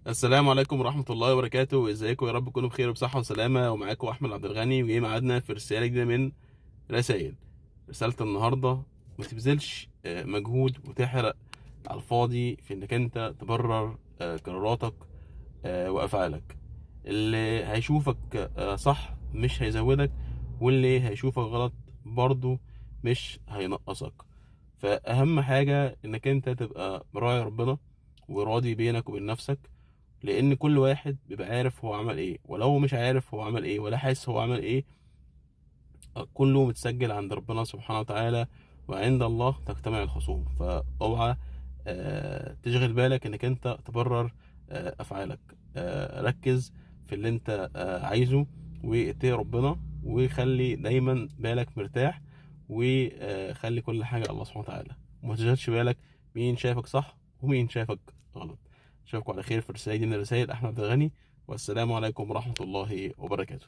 السلام عليكم ورحمة الله وبركاته. ازيكم؟ يا رب تكونوا بخير وبصحة وسلامة. ومعاكم أحمد عبد الغني، وجاي ميعادنا في رسالة جديدة من رسائل. رسالة النهاردة: ما تبذلش مجهود وتحرق على الفاضي في إنك أنت تبرر قراراتك وأفعالك. اللي هيشوفك صح مش هيزودك، واللي هيشوفك غلط برضه مش هينقصك. فأهم حاجة إنك أنت تبقى مراعي ربنا وراضي بينك وبين نفسك، لان كل واحد بيبقى عارف هو عمل ايه، ولو مش عارف هو عمل ايه ولا حاسس هو عمل ايه، كله متسجل عند ربنا سبحانه وتعالى، وعند الله تجتمع الخصوم. فاوعى تشغل بالك انك انت تبرر افعالك. ركز في اللي انت عايزه، واتقي ربنا، وخلي دايما بالك مرتاح، وخلي كل حاجة الله سبحانه وتعالى، وما تشغلش بالك مين شايفك صح ومين شايفك غلط. اشوفكم على خير في الرسائل دي من رسائل احمد عبد الغني، والسلام عليكم ورحمة الله وبركاته.